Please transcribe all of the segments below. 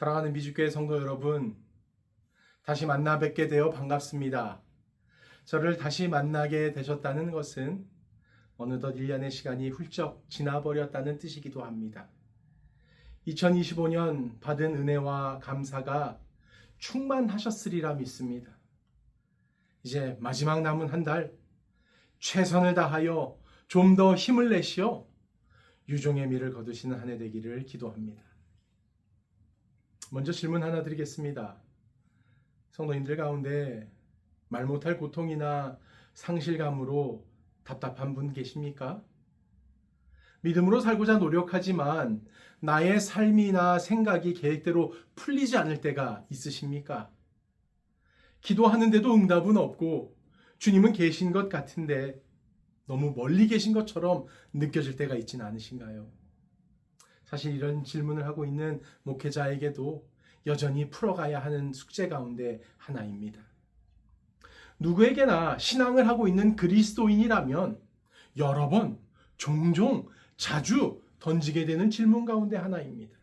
사랑하는 미주교회 성도 여러분, 다시 만나 뵙게 되어 반갑습니다. 저를 다시 만나게 되셨다는 것은 어느덧 1년의 시간이 훌쩍 지나버렸다는 뜻이기도 합니다. 2025년 받은 은혜와 감사가 충만하셨으리라 믿습니다. 이제 마지막 남은 한 달 최선을 다하여 좀 더 힘을 내시어 유종의 미를 거두시는 한 해 되기를 기도합니다. 먼저 질문 하나 드리겠습니다. 성도님들 가운데 말 못할 고통이나 상실감으로 답답한 분 계십니까? 믿음으로 살고자 노력하지만 나의 삶이나 생각이 계획대로 풀리지 않을 때가 있으십니까? 기도하는데도 응답은 없고 주님은 계신 것 같은데 너무 멀리 계신 것처럼 느껴질 때가 있지는 않으신가요? 사실 이런 질문을 하고 있는 목회자에게도 여전히 풀어가야 하는 숙제 가운데 하나입니다. 누구에게나 신앙을 하고 있는 그리스도인이라면 여러 번, 종종, 자주 던지게 되는 질문 가운데 하나입니다.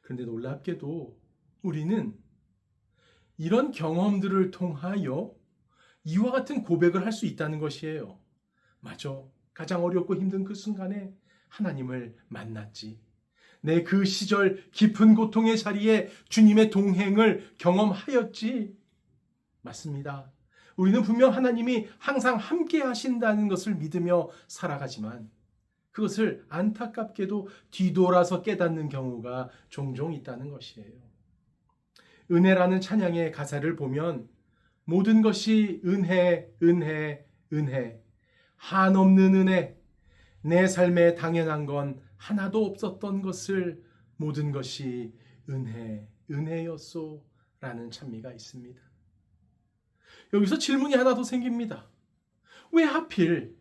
그런데 놀랍게도 우리는 이런 경험들을 통하여 이와 같은 고백을 할 수 있다는 것이에요. 맞아. 가장 어렵고 힘든 그 순간에 하나님을 만났지. 내 그 시절 깊은 고통의 자리에 주님의 동행을 경험하였지. 맞습니다. 우리는 분명 하나님이 항상 함께 하신다는 것을 믿으며 살아가지만 그것을 안타깝게도 뒤돌아서 깨닫는 경우가 종종 있다는 것이에요. 은혜라는 찬양의 가사를 보면 모든 것이 은혜, 은혜, 은혜, 한없는 은혜, 내 삶에 당연한 건 하나도 없었던 것을 모든 것이 은혜, 은혜였소 라는 찬미가 있습니다. 여기서 질문이 하나 더 생깁니다. 왜 하필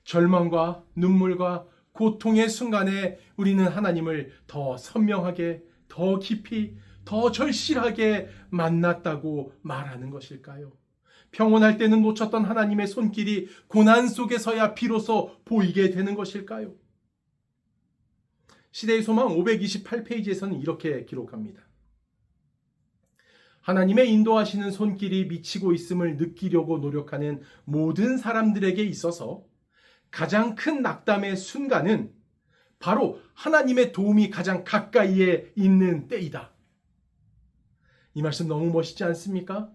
절망과 눈물과 고통의 순간에 우리는 하나님을 더 선명하게, 더 깊이, 더 절실하게 만났다고 말하는 것일까요? 평온할 때는 놓쳤던 하나님의 손길이 고난 속에서야 비로소 보이게 되는 것일까요? 시대의 소망 528페이지에서는 이렇게 기록합니다. 하나님의 인도하시는 손길이 미치고 있음을 느끼려고 노력하는 모든 사람들에게 있어서 가장 큰 낙담의 순간은 바로 하나님의 도움이 가장 가까이에 있는 때이다. 이 말씀 너무 멋있지 않습니까?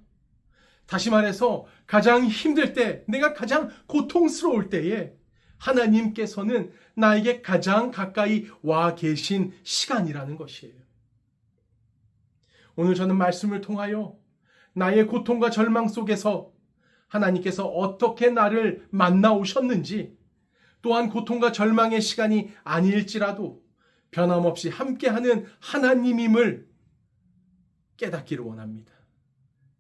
다시 말해서 가장 힘들 때, 내가 가장 고통스러울 때에 하나님께서는 나에게 가장 가까이 와 계신 시간이라는 것이에요. 오늘 저는 말씀을 통하여 나의 고통과 절망 속에서 하나님께서 어떻게 나를 만나 오셨는지, 또한 고통과 절망의 시간이 아닐지라도 변함없이 함께하는 하나님임을 깨닫기를 원합니다.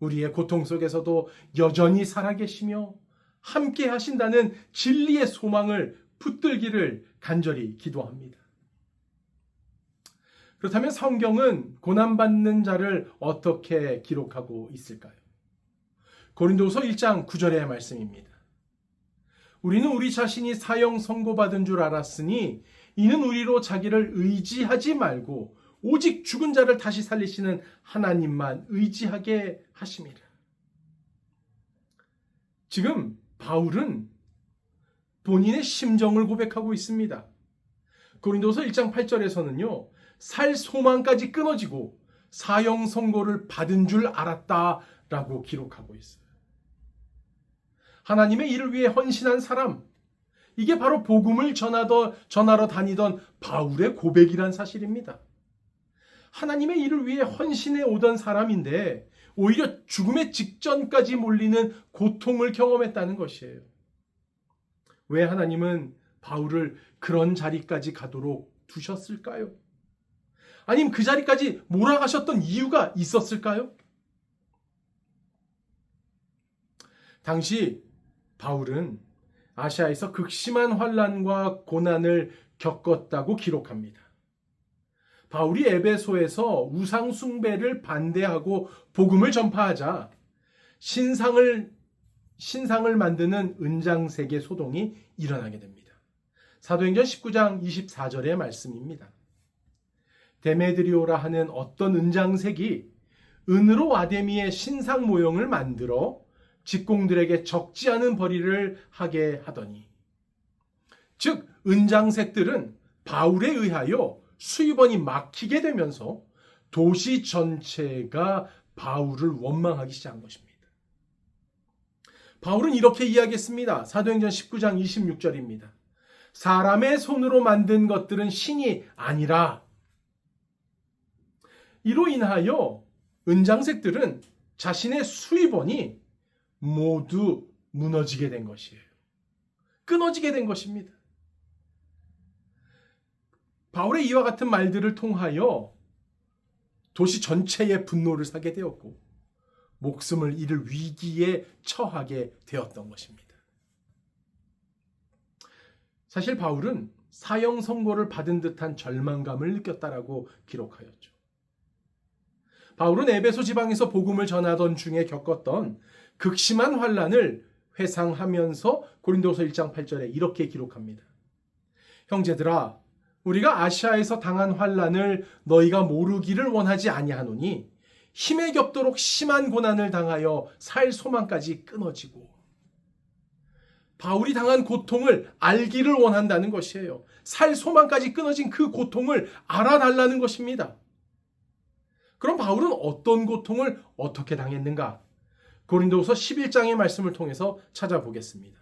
우리의 고통 속에서도 여전히 살아계시며 함께 하신다는 진리의 소망을 붙들기를 간절히 기도합니다. 그렇다면 성경은 고난받는 자를 어떻게 기록하고 있을까요? 고린도후서 1장 9절의 말씀입니다. 우리는 우리 자신이 사형 선고받은 줄 알았으니 이는 우리로 자기를 의지하지 말고 오직 죽은 자를 다시 살리시는 하나님만 의지하게 하심이라. 지금 바울은 본인의 심정을 고백하고 있습니다. 고린도서 1장 8절에서는요. 살 소망까지 끊어지고 사형 선고를 받은 줄 알았다라고 기록하고 있어요. 하나님의 일을 위해 헌신한 사람, 이게 바로 복음을 전하러 다니던 바울의 고백이란 사실입니다. 하나님의 일을 위해 헌신해 오던 사람인데 오히려 죽음의 직전까지 몰리는 고통을 경험했다는 것이에요. 왜 하나님은 바울을 그런 자리까지 가도록 두셨을까요? 아니면 그 자리까지 몰아가셨던 이유가 있었을까요? 당시 바울은 아시아에서 극심한 환난과 고난을 겪었다고 기록합니다. 바울이 에베소에서 우상 숭배를 반대하고 복음을 전파하자 신상을 만드는 은장세계 소동이 일어나게 됩니다. 사도행전 19장 24절의 말씀입니다. 데메드리오라 하는 어떤 은장색이 은으로 아데미의 신상 모형을 만들어 직공들에게 적지 않은 벌이를 하게 하더니, 즉 은장색들은 바울에 의하여 수입원이 막히게 되면서 도시 전체가 바울을 원망하기 시작한 것입니다. 바울은 이렇게 이야기했습니다. 사도행전 19장 26절입니다. 사람의 손으로 만든 것들은 신이 아니라. 이로 인하여 은장색들은 자신의 수입원이 모두 무너지게 된 것이에요. 끊어지게 된 것입니다. 바울의 이와 같은 말들을 통하여 도시 전체의 분노를 사게 되었고 목숨을 잃을 위기에 처하게 되었던 것입니다. 사실 바울은 사형 선고를 받은 듯한 절망감을 느꼈다라고 기록하였죠. 바울은 에베소 지방에서 복음을 전하던 중에 겪었던 극심한 환난을 회상하면서 고린도서 1장 8절에 이렇게 기록합니다. 형제들아, 우리가 아시아에서 당한 환난을 너희가 모르기를 원하지 아니하노니 힘에 겹도록 심한 고난을 당하여 살 소망까지 끊어지고. 바울이 당한 고통을 알기를 원한다는 것이에요. 살 소망까지 끊어진 그 고통을 알아달라는 것입니다. 그럼 바울은 어떤 고통을 어떻게 당했는가? 고린도후서 11장의 말씀을 통해서 찾아보겠습니다.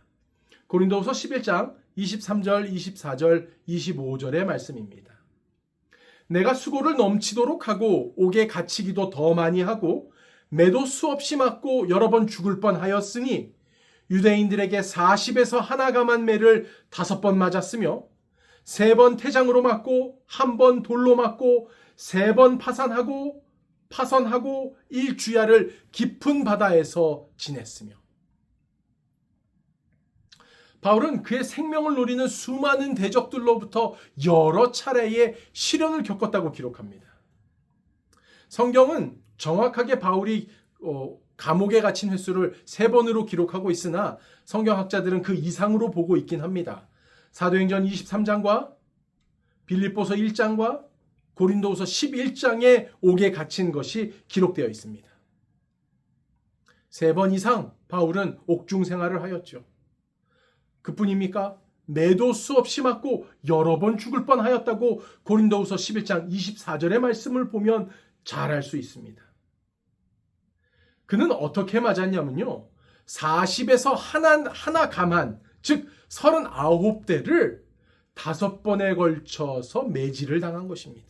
고린도후서 11장 23절, 24절, 25절의 말씀입니다. 내가 수고를 넘치도록 하고 옥에 갇히기도 더 많이 하고 매도 수없이 맞고 여러 번 죽을 뻔하였으니 유대인들에게 40에서 하나 감한 매를 5번 맞았으며 3번 태장으로 맞고 1번 돌로 맞고 3번 파선하고 일주야를 깊은 바다에서 지냈으며. 바울은 그의 생명을 노리는 수많은 대적들로부터 여러 차례의 시련을 겪었다고 기록합니다. 성경은 정확하게 바울이 감옥에 갇힌 횟수를 3번으로 기록하고 있으나 성경학자들은 그 이상으로 보고 있긴 합니다. 사도행전 23장과 빌립보서 1장과 고린도후서 11장에 옥에 갇힌 것이 기록되어 있습니다. 3번 이상 바울은 옥중 생활을 하였죠. 그뿐입니까? 매도 수없이 맞고 여러 번 죽을 뻔하였다고 고린도후서 11장 24절의 말씀을 보면 잘 알 수 있습니다. 그는 어떻게 맞았냐면요, 40에서 하나 감한, 즉 39대를 5번에 걸쳐서 매질을 당한 것입니다.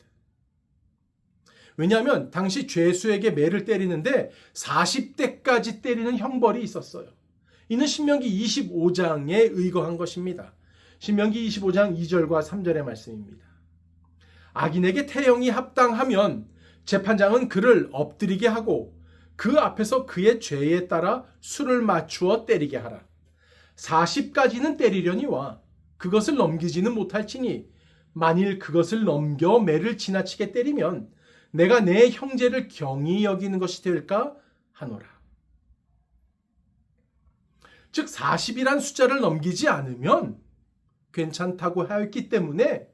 왜냐하면 당시 죄수에게 매를 때리는데 40대까지 때리는 형벌이 있었어요. 이는 신명기 25장에 의거한 것입니다. 신명기 25장 2절과 3절의 말씀입니다. 악인에게 태형이 합당하면 재판장은 그를 엎드리게 하고 그 앞에서 그의 죄에 따라 수를 맞추어 때리게 하라. 40까지는 때리려니와 그것을 넘기지는 못할지니 만일 그것을 넘겨 매를 지나치게 때리면 내가 내 형제를 경히 여기는 것이 될까 하노라. 즉 40이란 숫자를 넘기지 않으면 괜찮다고 하였기 때문에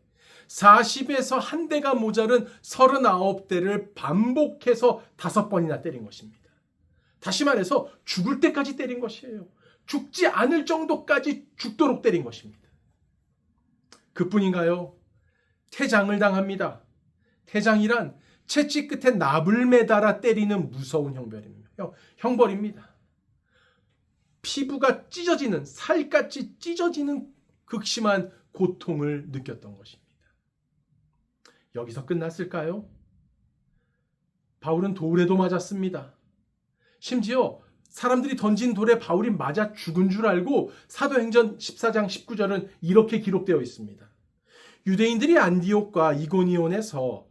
40에서 한 대가 모자른 39대를 반복해서 5번이나 때린 것입니다. 다시 말해서 죽을 때까지 때린 것이에요. 죽지 않을 정도까지 죽도록 때린 것입니다. 그뿐인가요? 태장을 당합니다. 태장이란 채찍 끝에 납을 매달아 때리는 무서운 형벌입니다. 피부가 찢어지는, 살같이 찢어지는 극심한 고통을 느꼈던 것입니다. 여기서 끝났을까요? 바울은 돌에도 맞았습니다. 심지어 사람들이 던진 돌에 바울이 맞아 죽은 줄 알고 사도행전 14장 19절은 이렇게 기록되어 있습니다. 유대인들이 안디옥과 이고니온에서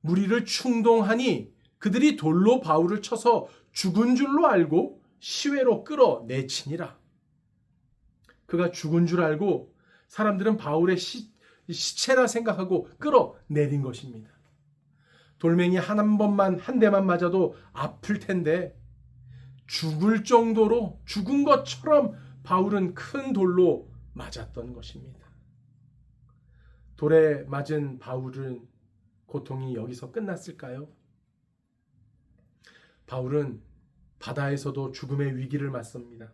무리를 충동하니 그들이 돌로 바울을 쳐서 죽은 줄로 알고 시외로 끌어내치니라. 그가 죽은 줄 알고 사람들은 바울의 시체라 생각하고 끌어내린 것입니다. 돌멩이 한 대만 맞아도 아플 텐데 죽을 정도로 죽은 것처럼 바울은 큰 돌로 맞았던 것입니다. 돌에 맞은 바울은 고통이 여기서 끝났을까요? 바울은 바다에서도 죽음의 위기를 맞습니다.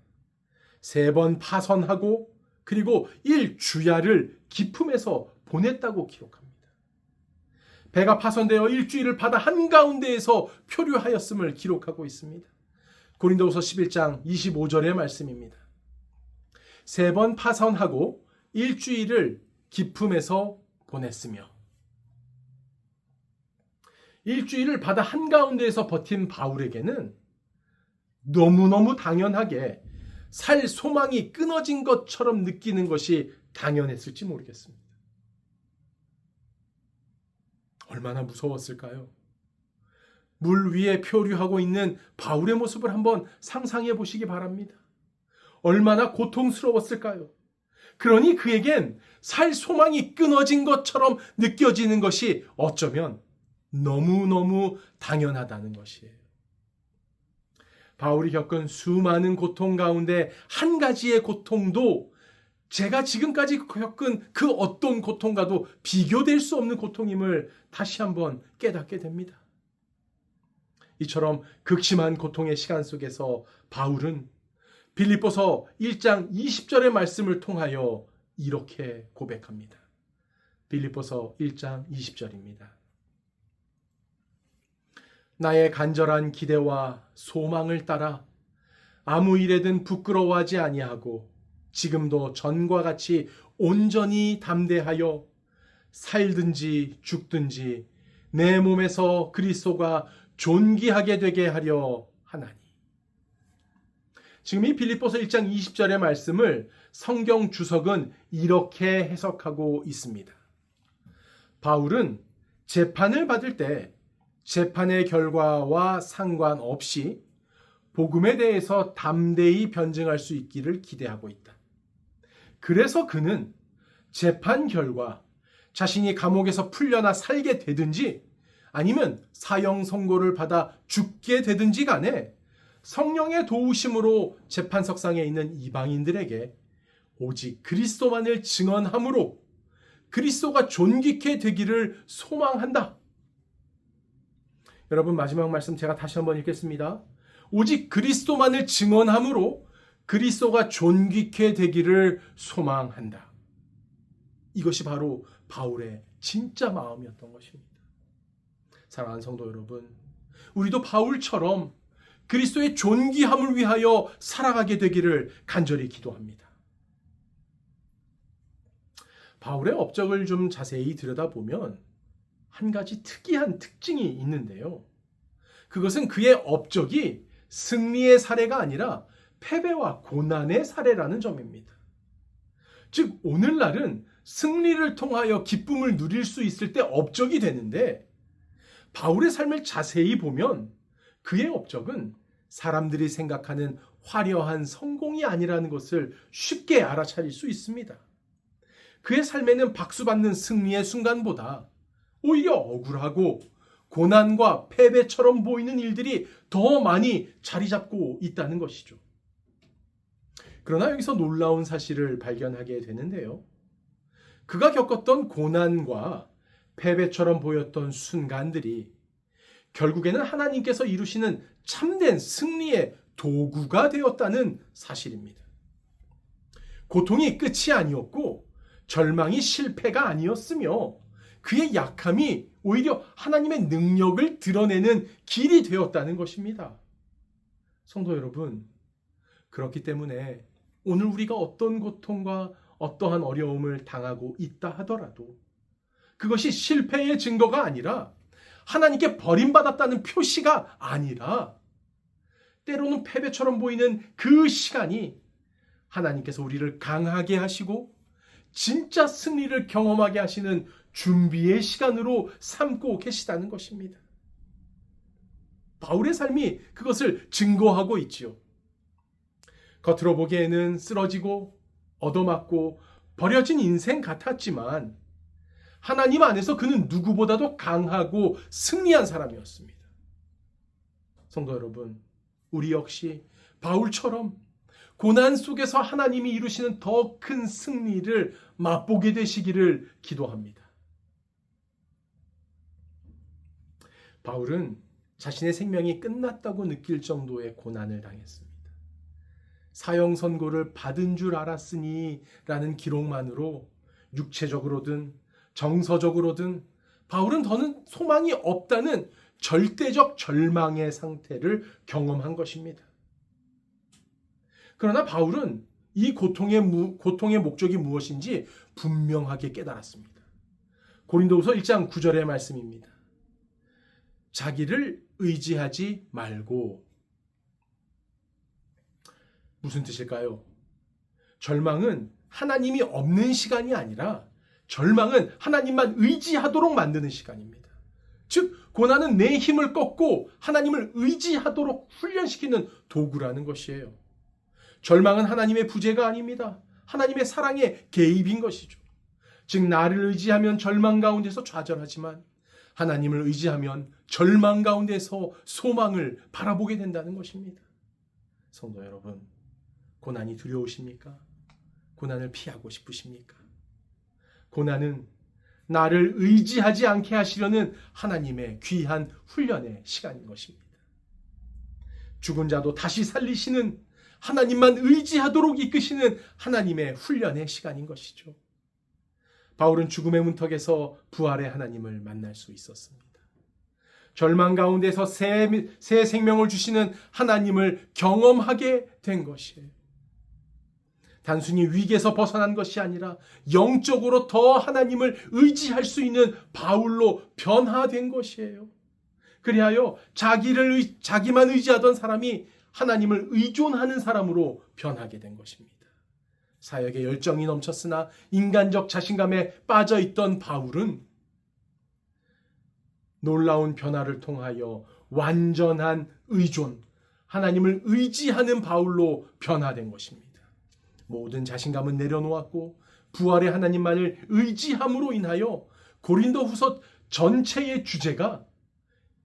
3번 파선하고 그리고 1주야를 기품에서 보냈다고 기록합니다. 배가 파손되어 일주일을 바다 한가운데에서 표류하였음을 기록하고 있습니다. 고린도후서 11장 25절의 말씀입니다. 3번 파선하고 일주일을 기품에서 보냈으며, 일주일을 바다 한가운데에서 버틴 바울에게는 너무너무 당연하게 살 소망이 끊어진 것처럼 느끼는 것이 당연했을지 모르겠습니다. 얼마나 무서웠을까요? 물 위에 표류하고 있는 바울의 모습을 한번 상상해 보시기 바랍니다. 얼마나 고통스러웠을까요? 그러니 그에겐 살 소망이 끊어진 것처럼 느껴지는 것이 어쩌면 너무너무 당연하다는 것이에요. 바울이 겪은 수많은 고통 가운데 한 가지의 고통도 제가 지금까지 겪은 그 어떤 고통과도 비교될 수 없는 고통임을 다시 한번 깨닫게 됩니다. 이처럼 극심한 고통의 시간 속에서 바울은 빌립보서 1장 20절의 말씀을 통하여 이렇게 고백합니다. 빌립보서 1장 20절입니다. 나의 간절한 기대와 소망을 따라 아무 일에든 부끄러워하지 아니하고 지금도 전과 같이 온전히 담대하여 살든지 죽든지 내 몸에서 그리스도가 존귀하게 되게 하려 하나니. 지금 이 빌립보서 1장 20절의 말씀을 성경 주석은 이렇게 해석하고 있습니다. 바울은 재판을 받을 때 재판의 결과와 상관없이 복음에 대해서 담대히 변증할 수 있기를 기대하고 있다. 그래서 그는 재판 결과 자신이 감옥에서 풀려나 살게 되든지 아니면 사형 선고를 받아 죽게 되든지 간에 성령의 도우심으로 재판석상에 있는 이방인들에게 오직 그리스도만을 증언함으로 그리스도가 존귀케 되기를 소망한다. 여러분, 마지막 말씀 제가 다시 한번 읽겠습니다. 오직 그리스도만을 증언함으로 그리스도가 존귀케 되기를 소망한다. 이것이 바로 바울의 진짜 마음이었던 것입니다. 사랑하는 성도 여러분, 우리도 바울처럼 그리스도의 존귀함을 위하여 살아가게 되기를 간절히 기도합니다. 바울의 업적을 좀 자세히 들여다보면 한 가지 특이한 특징이 있는데요. 그것은 그의 업적이 승리의 사례가 아니라 패배와 고난의 사례라는 점입니다. 즉, 오늘날은 승리를 통하여 기쁨을 누릴 수 있을 때 업적이 되는데, 바울의 삶을 자세히 보면 그의 업적은 사람들이 생각하는 화려한 성공이 아니라는 것을 쉽게 알아차릴 수 있습니다. 그의 삶에는 박수받는 승리의 순간보다 오히려 억울하고 고난과 패배처럼 보이는 일들이 더 많이 자리 잡고 있다는 것이죠. 그러나 여기서 놀라운 사실을 발견하게 되는데요. 그가 겪었던 고난과 패배처럼 보였던 순간들이 결국에는 하나님께서 이루시는 참된 승리의 도구가 되었다는 사실입니다. 고통이 끝이 아니었고 절망이 실패가 아니었으며 그의 약함이 오히려 하나님의 능력을 드러내는 길이 되었다는 것입니다. 성도 여러분, 그렇기 때문에 오늘 우리가 어떤 고통과 어떠한 어려움을 당하고 있다 하더라도 그것이 실패의 증거가 아니라 하나님께 버림받았다는 표시가 아니라 때로는 패배처럼 보이는 그 시간이 하나님께서 우리를 강하게 하시고 진짜 승리를 경험하게 하시는 준비의 시간으로 삼고 계시다는 것입니다. 바울의 삶이 그것을 증거하고 있지요. 겉으로 보기에는 쓰러지고 얻어맞고 버려진 인생 같았지만 하나님 안에서 그는 누구보다도 강하고 승리한 사람이었습니다. 성도 여러분, 우리 역시 바울처럼 고난 속에서 하나님이 이루시는 더 큰 승리를 맛보게 되시기를 기도합니다. 바울은 자신의 생명이 끝났다고 느낄 정도의 고난을 당했습니다. 사형 선고를 받은 줄 알았으니 라는 기록만으로 육체적으로든 정서적으로든 바울은 더는 소망이 없다는 절대적 절망의 상태를 경험한 것입니다. 그러나 바울은 이 고통의 목적이 무엇인지 분명하게 깨달았습니다. 고린도후서 1장 9절의 말씀입니다. 자기를 의지하지 말고. 무슨 뜻일까요? 절망은 하나님이 없는 시간이 아니라 절망은 하나님만 의지하도록 만드는 시간입니다. 즉 고난은 내 힘을 꺾고 하나님을 의지하도록 훈련시키는 도구라는 것이에요. 절망은 하나님의 부재가 아닙니다. 하나님의 사랑의 개입인 것이죠. 즉 나를 의지하면 절망 가운데서 좌절하지만 하나님을 의지하면 절망 가운데서 소망을 바라보게 된다는 것입니다. 성도 여러분, 고난이 두려우십니까? 고난을 피하고 싶으십니까? 고난은 나를 의지하지 않게 하시려는 하나님의 귀한 훈련의 시간인 것입니다. 죽은 자도 다시 살리시는 하나님만 의지하도록 이끄시는 하나님의 훈련의 시간인 것이죠. 바울은 죽음의 문턱에서 부활의 하나님을 만날 수 있었습니다. 절망 가운데서 새 생명을 주시는 하나님을 경험하게 된 것이에요. 단순히 위기에서 벗어난 것이 아니라 영적으로 더 하나님을 의지할 수 있는 바울로 변화된 것이에요. 그리하여 자기만 의지하던 사람이 하나님을 의존하는 사람으로 변하게 된 것입니다. 사역에 열정이 넘쳤으나 인간적 자신감에 빠져있던 바울은 놀라운 변화를 통하여 완전한 의존, 하나님을 의지하는 바울로 변화된 것입니다. 모든 자신감은 내려놓았고 부활의 하나님만을 의지함으로 인하여 고린도후서 전체의 주제가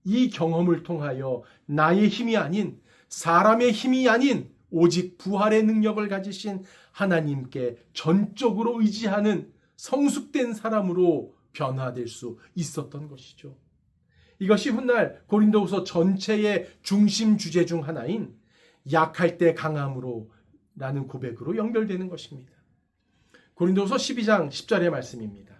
이 경험을 통하여 나의 힘이 아닌, 사람의 힘이 아닌 오직 부활의 능력을 가지신 하나님께 전적으로 의지하는 성숙된 사람으로 변화될 수 있었던 것이죠. 이것이 훗날 고린도후서 전체의 중심 주제 중 하나인 약할 때 강함으로 라는 고백으로 연결되는 것입니다. 고린도후서 12장 10절의 말씀입니다.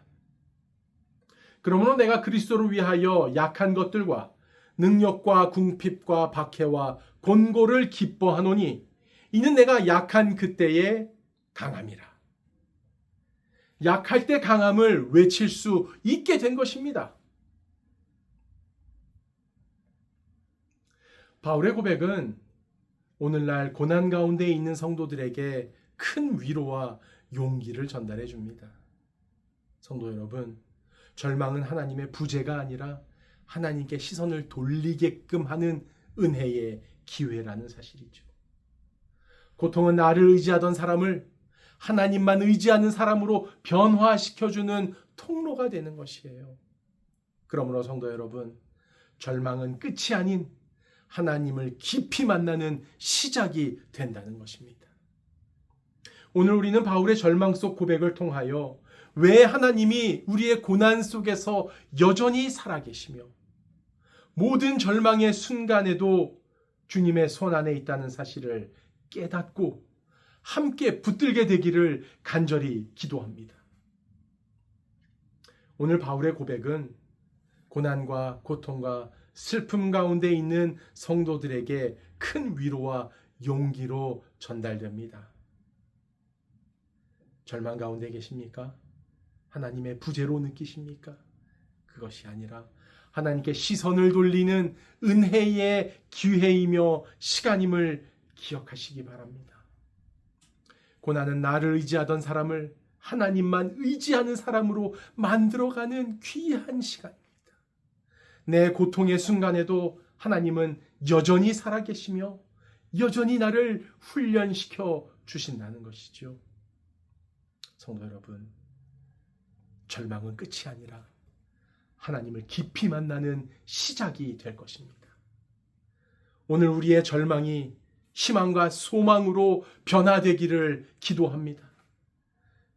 그러므로 내가 그리스도를 위하여 약한 것들과 능력과 궁핍과 박해와 곤고를 기뻐하노니 이는 내가 약한 그때에 강함이라. 약할 때 강함을 외칠 수 있게 된 것입니다. 바울의 고백은 오늘날 고난 가운데 있는 성도들에게 큰 위로와 용기를 전달해 줍니다. 성도 여러분, 절망은 하나님의 부재가 아니라 하나님께 시선을 돌리게끔 하는 은혜의 기회라는 사실이죠. 고통은 나를 의지하던 사람을 하나님만 의지하는 사람으로 변화시켜주는 통로가 되는 것이에요. 그러므로 성도 여러분, 절망은 끝이 아닌 하나님을 깊이 만나는 시작이 된다는 것입니다. 오늘 우리는 바울의 절망 속 고백을 통하여 왜 하나님이 우리의 고난 속에서 여전히 살아계시며 모든 절망의 순간에도 주님의 손 안에 있다는 사실을 깨닫고 함께 붙들게 되기를 간절히 기도합니다. 오늘 바울의 고백은 고난과 고통과 슬픔 가운데 있는 성도들에게 큰 위로와 용기로 전달됩니다. 절망 가운데 계십니까? 하나님의 부재로 느끼십니까? 그것이 아니라 하나님께 시선을 돌리는 은혜의 기회이며 시간임을 기억하시기 바랍니다. 고난은 나를 의지하던 사람을 하나님만 의지하는 사람으로 만들어가는 귀한 시간입니다. 내 고통의 순간에도 하나님은 여전히 살아계시며 여전히 나를 훈련시켜 주신다는 것이죠. 성도 여러분, 절망은 끝이 아니라 하나님을 깊이 만나는 시작이 될 것입니다. 오늘 우리의 절망이 희망과 소망으로 변화되기를 기도합니다.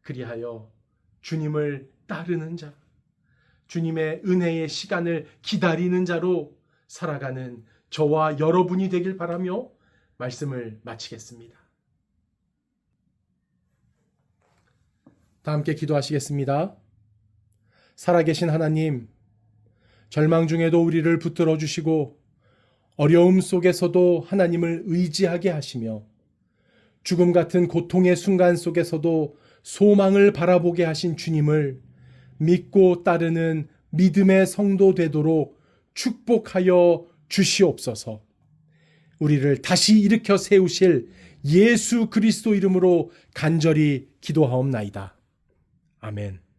그리하여 주님을 따르는 자, 주님의 은혜의 시간을 기다리는 자로 살아가는 저와 여러분이 되길 바라며 말씀을 마치겠습니다. 다 함께 기도하시겠습니다. 살아계신 하나님, 절망 중에도 우리를 붙들어 주시고 어려움 속에서도 하나님을 의지하게 하시며 죽음 같은 고통의 순간 속에서도 소망을 바라보게 하신 주님을 믿고 따르는 믿음의 성도 되도록 축복하여 주시옵소서. 우리를 다시 일으켜 세우실 예수 그리스도 이름으로 간절히 기도하옵나이다. 아멘.